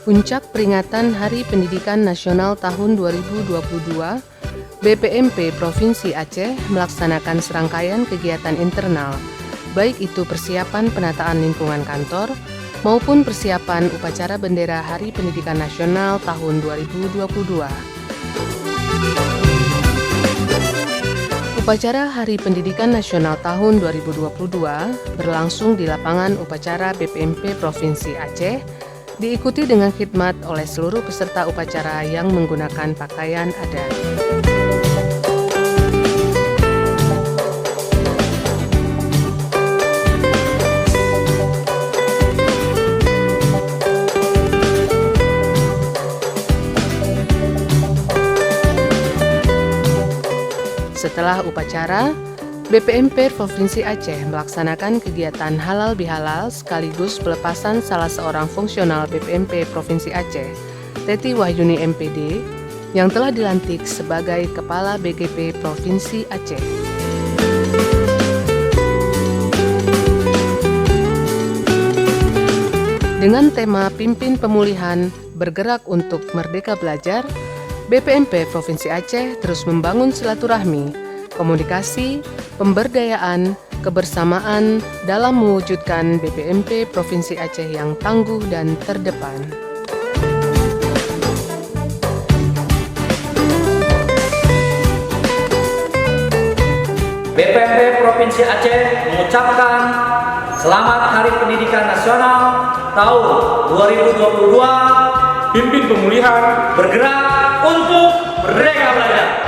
Puncak peringatan Hari Pendidikan Nasional tahun 2022, BPMP Provinsi Aceh melaksanakan serangkaian kegiatan internal, baik itu persiapan penataan lingkungan kantor maupun persiapan upacara bendera Hari Pendidikan Nasional tahun 2022. Upacara Hari Pendidikan Nasional tahun 2022 berlangsung di lapangan upacara BPMP Provinsi Aceh, diikuti dengan khidmat oleh seluruh peserta upacara yang menggunakan pakaian adat. Setelah upacara, BPMP Provinsi Aceh melaksanakan kegiatan halal bihalal sekaligus pelepasan salah seorang fungsional BPMP Provinsi Aceh, Teti Wahyuni MPD, yang telah dilantik sebagai Kepala BGP Provinsi Aceh. Dengan tema Pimpin Pemulihan, Bergerak untuk Merdeka Belajar, BPMP Provinsi Aceh terus membangun silaturahmi, komunikasi, pemberdayaan, kebersamaan dalam mewujudkan BPMP Provinsi Aceh yang tangguh dan terdepan. BPMP Provinsi Aceh mengucapkan Selamat Hari Pendidikan Nasional tahun 2022. Pimpin pemulihan, Bergerak untuk Merdeka Belajar.